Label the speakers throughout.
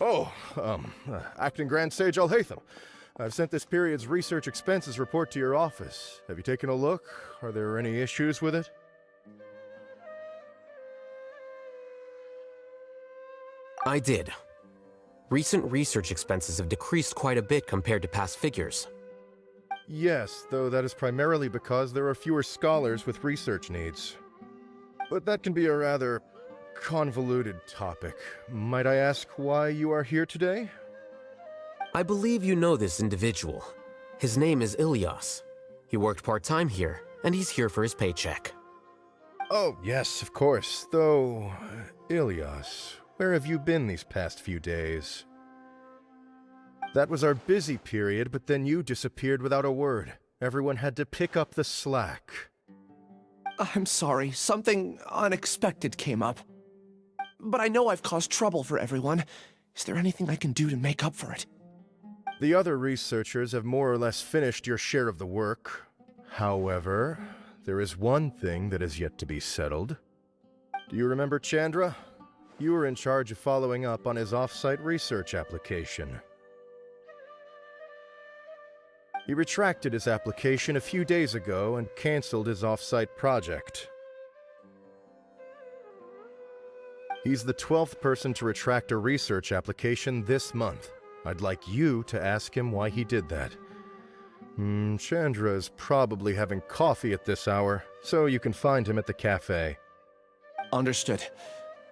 Speaker 1: Oh, Acting Grand Sage Alhaitham. I've sent this period's research expenses report to your office. Have you taken a look? Are there any issues with it?
Speaker 2: I did. Recent research expenses have decreased quite a bit compared to past figures.
Speaker 1: Yes, though that is primarily because there are fewer scholars with research needs. But that can be a rather convoluted topic. Might I ask why you are here today?
Speaker 2: I believe you know this individual. His name is Ilyas. He worked part-time here, and he's here for his paycheck.
Speaker 1: Oh, yes, of course. Though, Ilyas, where have you been these past few days? That was our busy period, but then you disappeared without a word. Everyone had to pick up the slack.
Speaker 3: I'm sorry, something unexpected came up. But I know I've caused trouble for everyone. Is there anything I can do to make up for it?
Speaker 1: The other researchers have more or less finished your share of the work. However, there is one thing that is yet to be settled. Do you remember Chandra? You were in charge of following up on his off-site research application. He retracted his application a few days ago and canceled his off-site project. He's the 12th person to retract a research application this month. I'd like you to ask him why he did that. Chandra is probably having coffee at this hour, so you can find him at the cafe.
Speaker 3: Understood.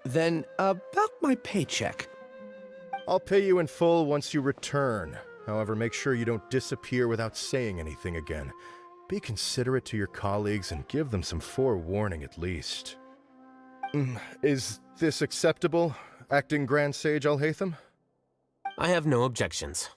Speaker 3: Then, about my paycheck.
Speaker 1: I'll pay you in full once you return. However, make sure you don't disappear without saying anything again. Be considerate to your colleagues and give them some forewarning at least. Is this acceptable, Acting Grand Sage Alhaitham?
Speaker 2: I have no objections.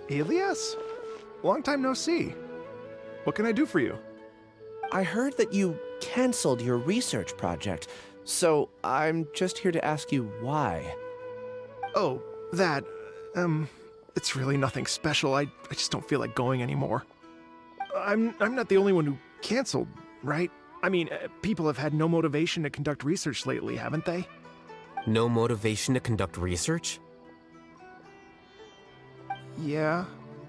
Speaker 4: Ilyas? Long time no see. What can I do for you?
Speaker 3: I heard that you canceled your research project, so I'm just here to ask you why.
Speaker 4: Oh, that, it's really nothing special. I just don't feel like going anymore. I'm not the only one who canceled, right? I mean, people have had no motivation to conduct research lately, haven't they?
Speaker 2: No motivation to conduct research?
Speaker 4: Yeah.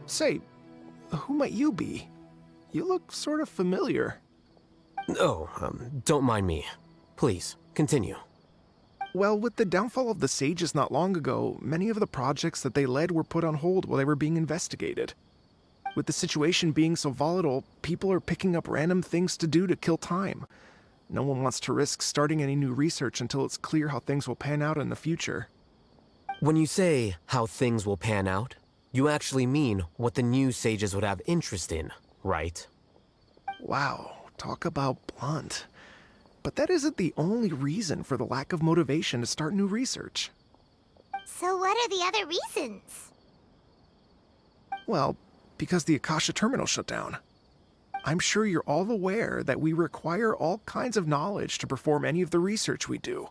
Speaker 4: Say, who might you be? You look sort of familiar.
Speaker 2: Oh, don't mind me. Please, continue.
Speaker 4: Well, with the downfall of the sages not long ago, many of the projects that they led were put on hold while they were being investigated. With the situation being so volatile, people are picking up random things to do to kill time. No one wants to risk starting any new research until it's clear how things will pan out in the future.
Speaker 2: When you say how things will pan out, you actually mean what the new sages would have interest in, right?
Speaker 4: Wow, talk about blunt. But that isn't the only reason for the lack of motivation to start new research.
Speaker 5: So what are the other reasons?
Speaker 4: Well, because the Akasha terminal shut down. I'm sure you're all aware that we require all kinds of knowledge to perform any of the research we do.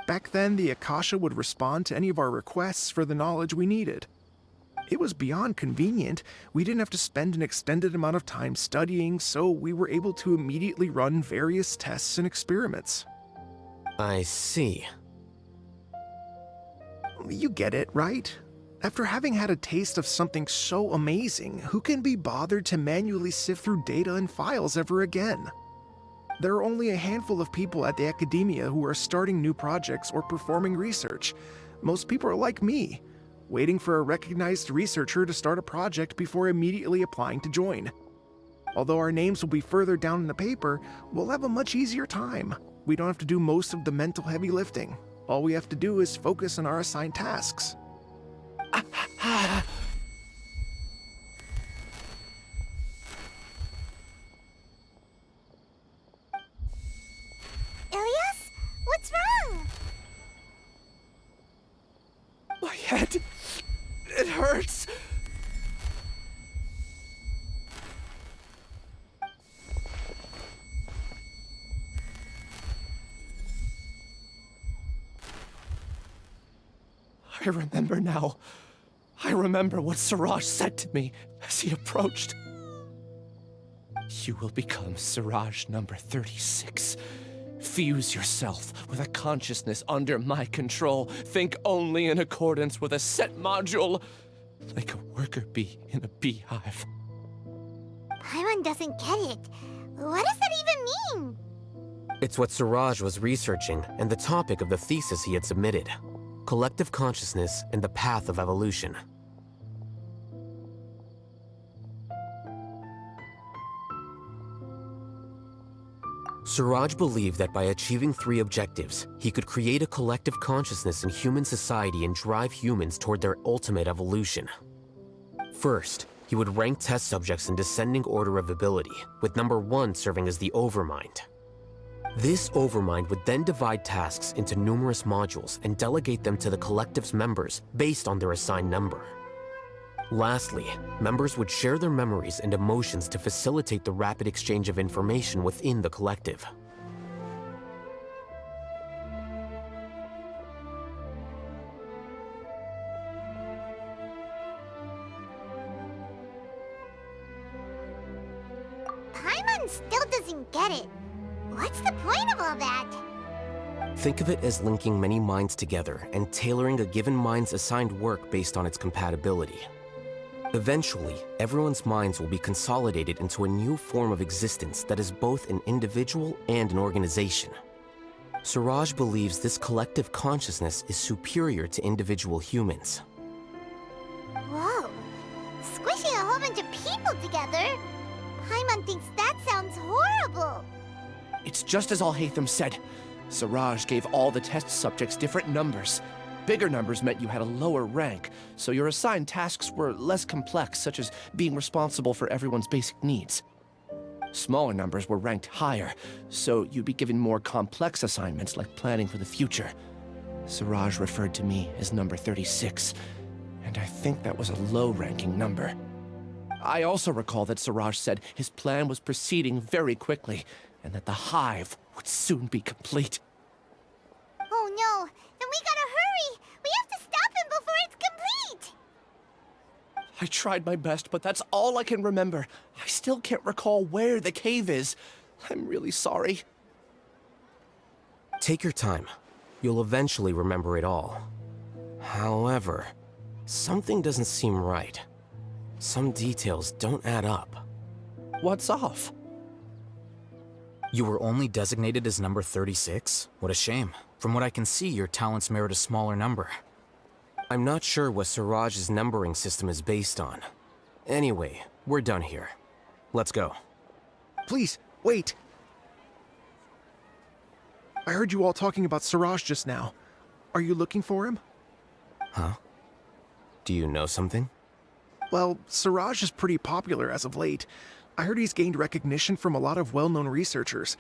Speaker 4: Back then, the Akasha would respond to any of our requests for the knowledge we needed. It was beyond convenient. We didn't have to spend an extended amount of time studying, so we were able to immediately run various tests and experiments.
Speaker 2: I see.
Speaker 4: You get it, right? After having had a taste of something so amazing, who can be bothered to manually sift through data and files ever again? There are only a handful of people at the Akademiya who are starting new projects or performing research. Most people are like me, waiting for a recognized researcher to start a project before immediately applying to join. Although our names will be further down in the paper, we'll have a much easier time. We don't have to do most of the mental heavy lifting. All we have to do is focus on our assigned tasks.
Speaker 5: Ilyas? What's wrong?
Speaker 3: My head, it hurts. I remember now. I remember what Siraj said to me as he approached. You will become Siraj number 36. Fuse yourself with a consciousness under my control. Think only in accordance with a set module, like a worker bee in a beehive.
Speaker 5: Paimon doesn't get it. What does that even mean?
Speaker 2: It's what Siraj was researching and the topic of the thesis he had submitted. Collective consciousness and the path of evolution. Siraj believed that by achieving 3 objectives, he could create a collective consciousness in human society and drive humans toward their ultimate evolution. First, he would rank test subjects in descending order of ability, with number 1 serving as the Overmind. This Overmind would then divide tasks into numerous modules and delegate them to the collective's members based on their assigned number. Lastly, members would share their memories and emotions to facilitate the rapid exchange of information within the collective.
Speaker 5: Paimon still doesn't get it. What's the point of all that?
Speaker 2: Think of it as linking many minds together and tailoring a given mind's assigned work based on its compatibility. Eventually, everyone's minds will be consolidated into a new form of existence that is both an individual and an organization. Siraj believes this collective consciousness is superior to individual humans.
Speaker 5: Whoa. Squishing a whole bunch of people together? Paimon thinks that sounds horrible.
Speaker 3: It's just as Alhaitham said. Siraj gave all the test subjects different numbers. Bigger numbers meant you had a lower rank, so your assigned tasks were less complex, such as being responsible for everyone's basic needs. Smaller numbers were ranked higher, so you'd be given more complex assignments like planning for the future. Siraj referred to me as number 36, and I think that was a low-ranking number. I also recall that Suraj said his plan was proceeding very quickly, and that the hive would soon be complete.
Speaker 5: Oh no, then we gotta hurry! We have to stop him before it's complete!
Speaker 3: I tried my best, but that's all I can remember. I still can't recall where the cave is. I'm really sorry.
Speaker 2: Take your time. You'll eventually remember it all. However, something doesn't seem right. Some details don't add up.
Speaker 3: What's off?
Speaker 6: You were only designated as number 36? What a shame. From what I can see, your talents merit a smaller number.
Speaker 2: I'm not sure what Suraj's numbering system is based on. Anyway, we're done here. Let's go.
Speaker 4: Please, wait. I heard you all talking about Suraj just now. Are you looking for him?
Speaker 2: Huh? Do you know something?
Speaker 4: Well, Suraj is pretty popular as of late. I heard he's gained recognition from a lot of well-known researchers.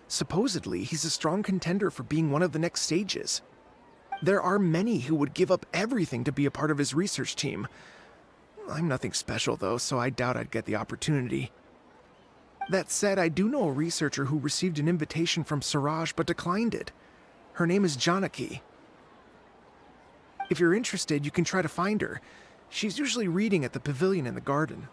Speaker 4: Supposedly, he's a strong contender for being one of the next sages. There are many who would give up everything to be a part of his research team. I'm nothing special though, so I doubt I'd get the opportunity. That said, I do know a researcher who received an invitation from Suraj but declined it. Her name is Janaki. If you're interested, you can try to find her. She's usually reading at the pavilion in the garden.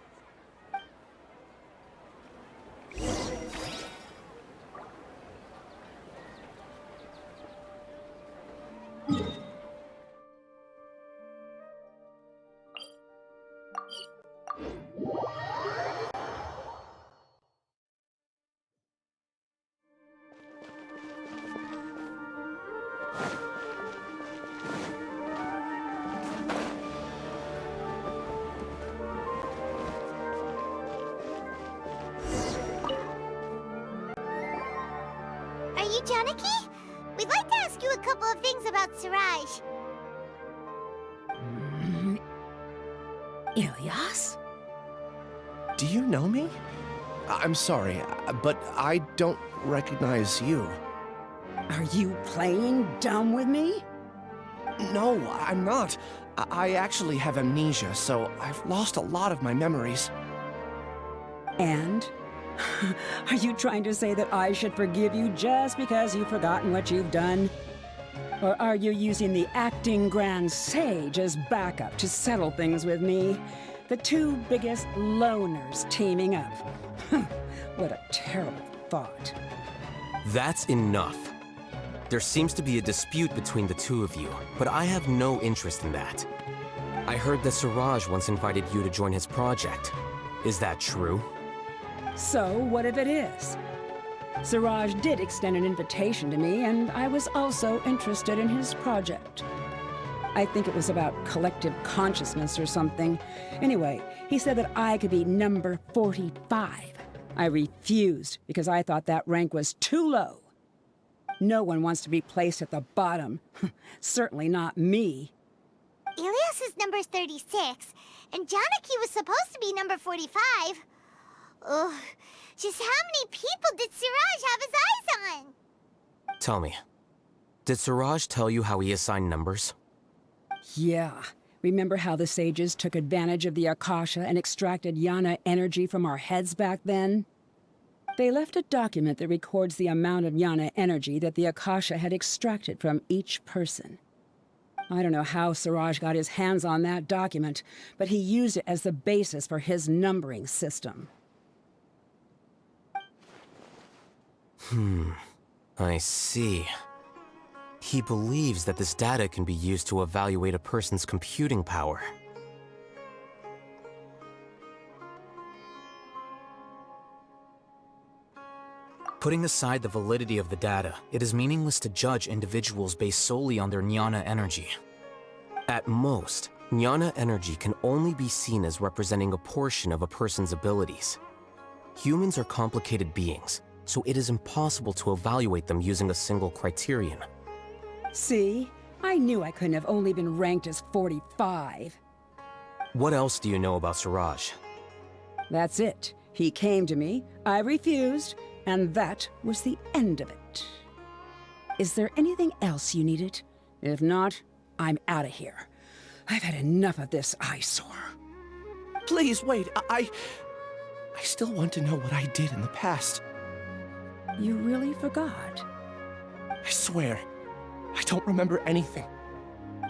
Speaker 5: Are you Janaki? We'd like to ask you a couple of things about Suraj.
Speaker 7: Ilyas?
Speaker 3: Do you know me? I'm sorry, but I don't recognize you.
Speaker 7: Are you playing dumb with me?
Speaker 3: No, I'm not. I actually have amnesia, so I've lost a lot of my memories.
Speaker 7: And? Are you trying to say that I should forgive you just because you've forgotten what you've done? Or are you using the acting grand sage as backup to settle things with me? The two biggest loners teaming up. What a terrible thought.
Speaker 2: That's enough. There seems to be a dispute between the two of you, but I have no interest in that. I heard that Suraj once invited you to join his project. Is that true?
Speaker 7: So, what if it is? Suraj did extend an invitation to me, and I was also interested in his project. I think it was about collective consciousness or something. Anyway, he said that I could be number 45. I refused because I thought that rank was too low. No one wants to be placed at the bottom. Certainly not me.
Speaker 5: Ilyas is number 36, and Janaki was supposed to be number 45. Ugh, just how many people did Suraj have his eyes on?
Speaker 2: Tell me, did Suraj tell you how he assigned numbers?
Speaker 7: Yeah. Remember how the sages took advantage of the Akasha and extracted Yana energy from our heads back then? They left a document that records the amount of Yana energy that the Akasha had extracted from each person. I don't know how Suraj got his hands on that document, but he used it as the basis for his numbering system.
Speaker 2: I see. He believes that this data can be used to evaluate a person's computing power.
Speaker 6: Putting aside the validity of the data, it is meaningless to judge individuals based solely on their jnana energy.
Speaker 2: At most, jnana energy can only be seen as representing a portion of a person's abilities. Humans are complicated beings, so it is impossible to evaluate them using a single criterion.
Speaker 7: See? I knew I couldn't have only been ranked as 45.
Speaker 2: What else do you know about Suraj?
Speaker 7: That's it. He came to me, I refused, and that was the end of it. Is there anything else you needed? If not, I'm out of here. I've had enough of this eyesore.
Speaker 3: Please, wait. I still want to know what I did in the past.
Speaker 7: You really forgot?
Speaker 3: I swear, I don't remember anything.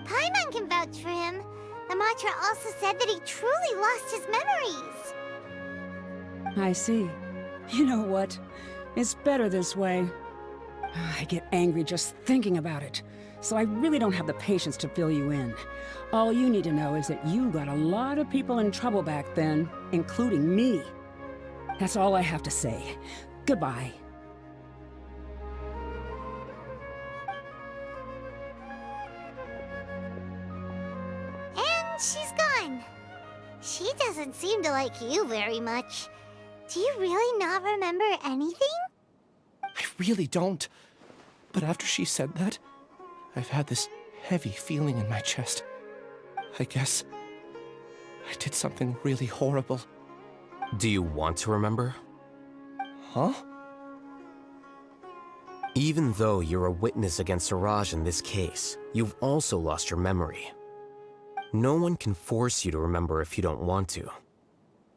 Speaker 5: Paimon can vouch for him. The mantra also said that he truly lost his memories.
Speaker 7: I see. You know what? It's better this way. I get angry just thinking about it, so I really don't have the patience to fill you in. All you need to know is that you got a lot of people in trouble back then, including me. That's all I have to say. Goodbye.
Speaker 5: And she's gone. She doesn't seem to like you very much. Do you really not remember anything?
Speaker 3: I really don't. But after she said that, I've had this heavy feeling in my chest. I guess I did something really horrible.
Speaker 2: Do you want to remember?
Speaker 3: Huh?
Speaker 2: Even though you're a witness against Siraj in this case, you've also lost your memory. No one can force you to remember if you don't want to.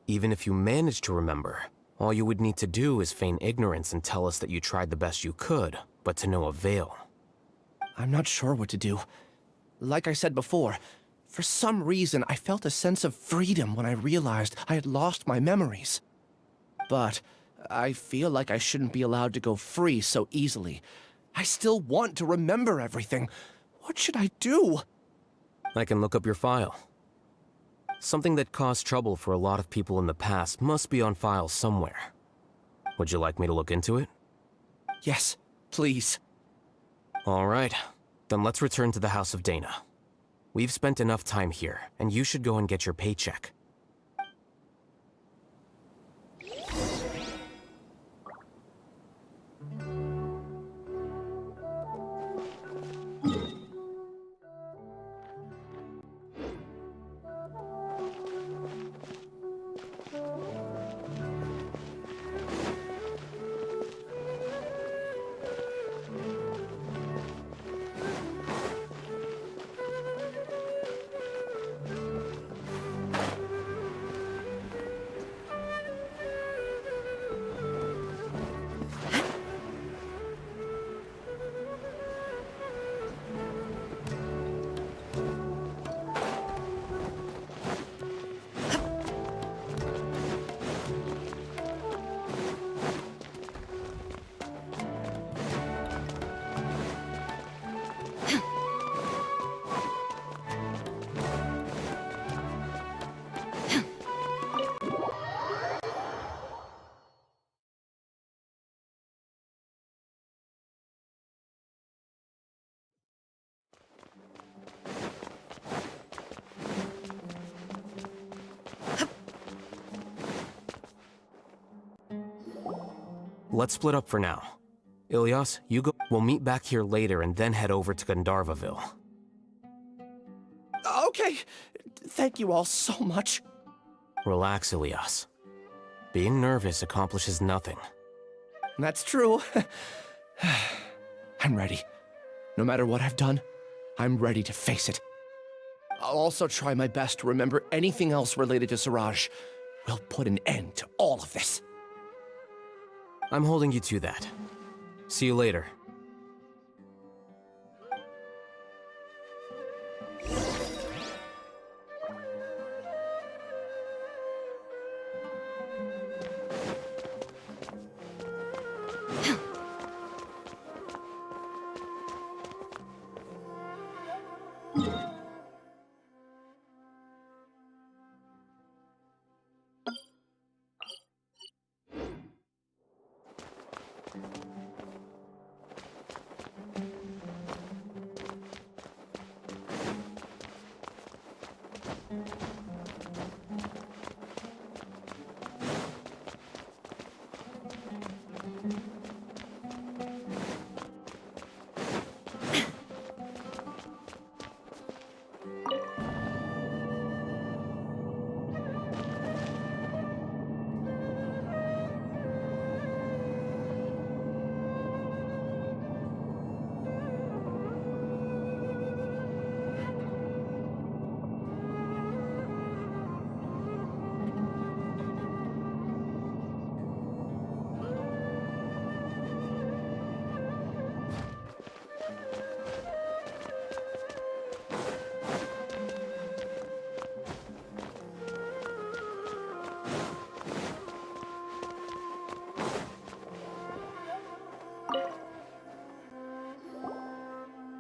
Speaker 2: Even if you manage to remember, all you would need to do is feign ignorance and tell us that you tried the best you could, but to no avail.
Speaker 3: I'm not sure what to do. Like I said before, for some reason I felt a sense of freedom when I realized I had lost my memories. But I feel like I shouldn't be allowed to go free so easily. I still want to remember everything. What should I do?
Speaker 2: I can look up your file. Something that caused trouble for a lot of people in the past must be on file somewhere. Would you like me to look into it?
Speaker 3: Yes, please.
Speaker 2: All right, then let's return to the House of Dana. We've spent enough time here, and you should go and get your paycheck. Let's split up for now. Ilyas, you go. We'll meet back here later and then head over to Gandharva Ville.
Speaker 3: Okay. Thank you all so much.
Speaker 2: Relax, Ilyas. Being nervous accomplishes nothing.
Speaker 3: That's true. I'm ready. No matter what I've done, I'm ready to face it. I'll also try my best to remember anything else related to Siraj. We'll put an end to all of this.
Speaker 2: I'm holding you to that. See you later.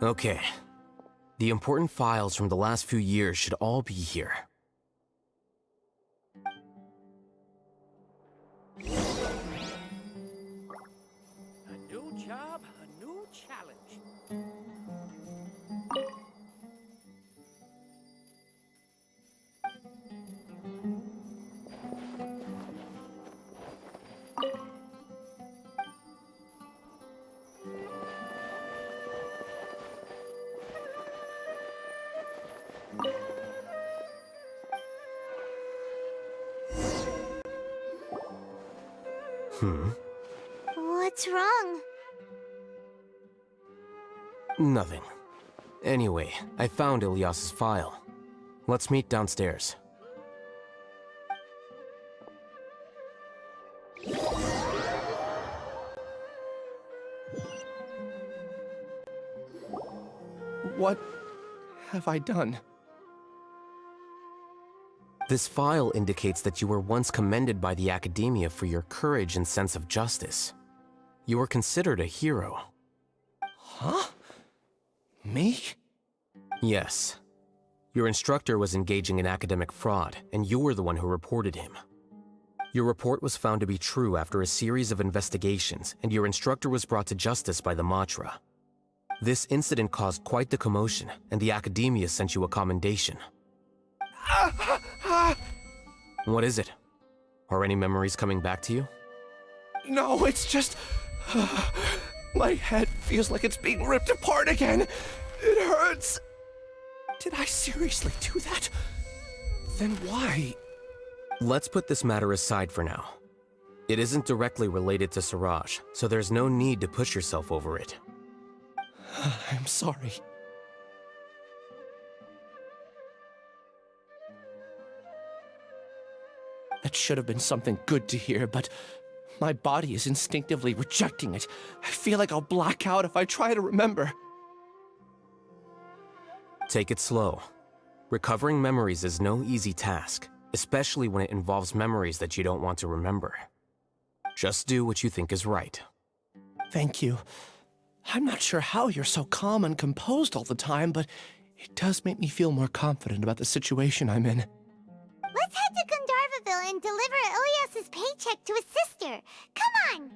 Speaker 2: Okay. The important files from the last few years should all be here.
Speaker 8: A new job, a new challenge.
Speaker 5: What's wrong?
Speaker 2: Nothing. Anyway, I found Ilyas's file. Let's meet downstairs.
Speaker 3: What have I done?
Speaker 2: This file indicates that you were once commended by the Akademiya for your courage and sense of justice. You were considered a hero.
Speaker 3: Huh? Me?
Speaker 2: Yes. Your instructor was engaging in academic fraud, and you were the one who reported him. Your report was found to be true after a series of investigations, and your instructor was brought to justice by the Matra. This incident caused quite the commotion, and the Akademiya sent you a commendation. What is it? Are any memories coming back to you?
Speaker 3: No, it's just... my head feels like it's being ripped apart again. It hurts. Did I seriously do that? Then why?
Speaker 2: Let's put this matter aside for now. It isn't directly related to Suraj, so there's no need to push yourself over it.
Speaker 3: I'm sorry. That should have been something good to hear, but my body is instinctively rejecting it. I feel like I'll black out if I try to remember.
Speaker 2: Take it slow. Recovering memories is no easy task, especially when it involves memories that you don't want to remember. Just do what you think is right.
Speaker 3: Thank you. I'm not sure how you're so calm and composed all the time, but it does make me feel more confident about the situation I'm in.
Speaker 5: Let's head to Gandharva Ville and deliver Ilyas's paycheck to his sister. Come on!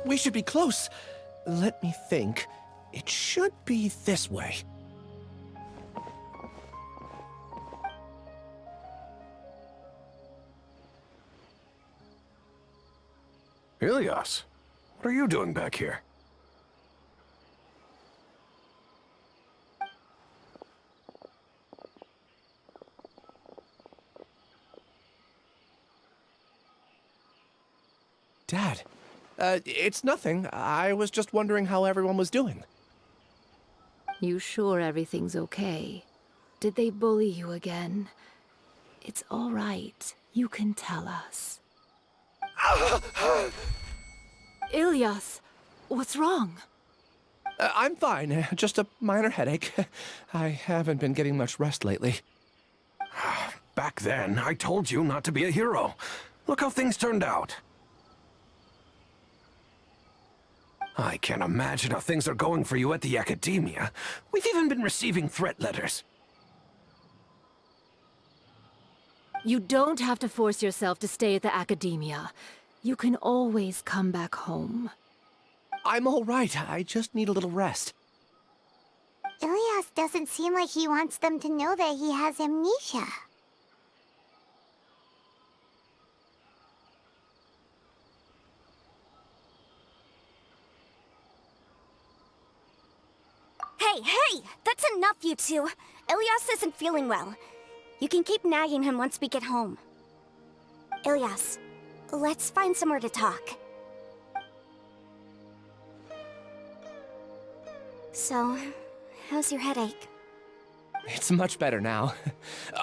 Speaker 3: We should be close. Let me think. It should be this way.
Speaker 9: Ilyas, what are you doing back here?
Speaker 3: Dad, it's nothing. I was just wondering how everyone was doing.
Speaker 10: You sure everything's okay? Did they bully you again? It's all right. You can tell us. Ilyas, what's wrong?
Speaker 3: I'm fine. Just a minor headache. I haven't been getting much rest lately.
Speaker 9: Back then, I told you not to be a hero. Look how things turned out. I can't imagine how things are going for you at the Akademiya. We've even been receiving threat letters.
Speaker 10: You don't have to force yourself to stay at the Akademiya. You can always come back home.
Speaker 3: I'm all right. I just need a little rest.
Speaker 5: Ilyas doesn't seem like he wants them to know that he has amnesia.
Speaker 11: Hey! That's enough, you two! Ilyas isn't feeling well. You can keep nagging him once we get home. Ilyas, let's find somewhere to talk. So, how's your headache?
Speaker 3: It's much better now.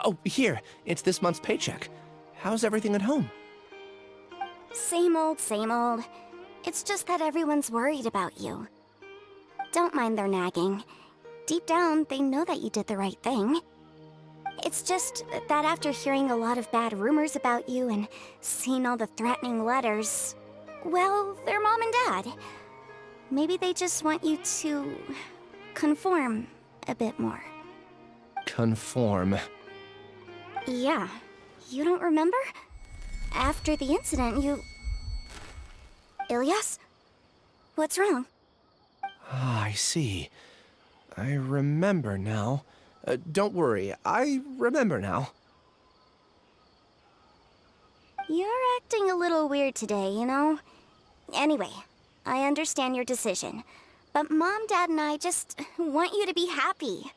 Speaker 3: Oh, here, it's this month's paycheck. How's everything at home?
Speaker 11: Same old, same old. It's just that everyone's worried about you. Don't mind their nagging. Deep down, they know that you did the right thing. It's just that after hearing a lot of bad rumors about you and seeing all the threatening letters, well, they're mom and dad. Maybe they just want you to conform a bit more.
Speaker 3: Conform.
Speaker 11: Yeah. You don't remember? After the incident, you... Ilyas? What's wrong?
Speaker 3: Ah, I see. I remember now. Don't worry, I remember now.
Speaker 11: You're acting a little weird today, you know? Anyway, I understand your decision, but Mom, Dad, and I just want you to be happy.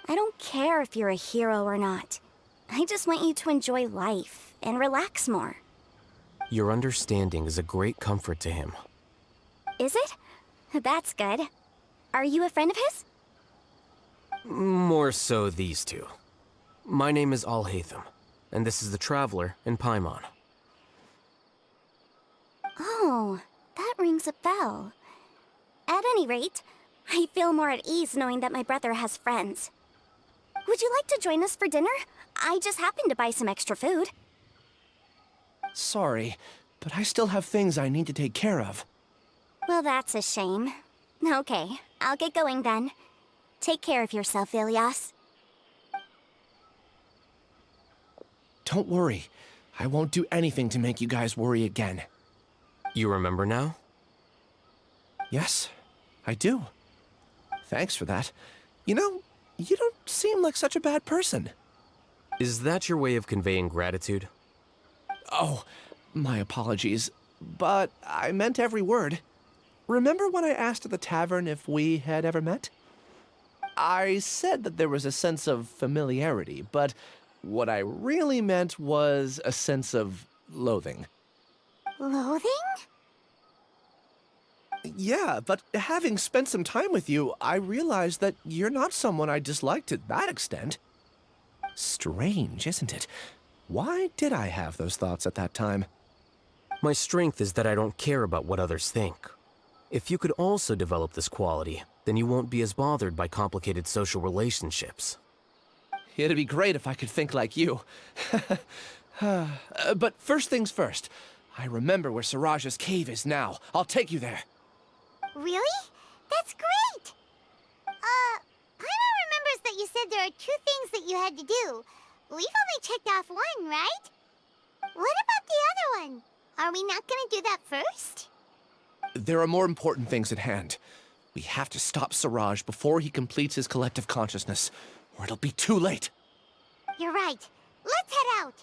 Speaker 11: I don't care if you're a hero or not. I just want you to enjoy life and relax more.
Speaker 2: Your understanding is a great comfort to him.
Speaker 11: Is it? That's good. Are you a friend of his?
Speaker 2: More so these two. My name is Alhaitham, and this is the Traveler in Paimon.
Speaker 11: Oh, that rings a bell. At any rate, I feel more at ease knowing that my brother has friends. Would you like to join us for dinner? I just happened to buy some extra food.
Speaker 3: Sorry, but I still have things I need to take care of.
Speaker 11: Well, that's a shame. Okay, I'll get going then. Take care of yourself, Ilyas.
Speaker 3: Don't worry. I won't do anything to make you guys worry again.
Speaker 2: You remember now?
Speaker 3: Yes, I do. Thanks for that. You know, you don't seem like such a bad person.
Speaker 2: Is that your way of conveying gratitude?
Speaker 3: Oh, my apologies, but I meant every word. Remember when I asked at the tavern if we had ever met? I said that there was a sense of familiarity, but what I really meant was a sense of loathing.
Speaker 5: Loathing?
Speaker 3: Yeah, but having spent some time with you, I realized that you're not someone I dislike to that extent. Strange, isn't it? Why did I have those thoughts at that time?
Speaker 2: My strength is that I don't care about what others think. If you could also develop this quality, then you won't be as bothered by complicated social relationships.
Speaker 3: It'd be great if I could think like you. But first things first. I remember where Siraj's cave is now. I'll take you there.
Speaker 5: Really? That's great! Paimon remembers that you said there are 2 things that you had to do. We've only checked off 1, right? What about the other one? Are we not gonna do that first?
Speaker 3: There are more important things at hand. We have to stop Siraj before he completes his collective consciousness, or it'll be too late.
Speaker 5: You're right. Let's head out.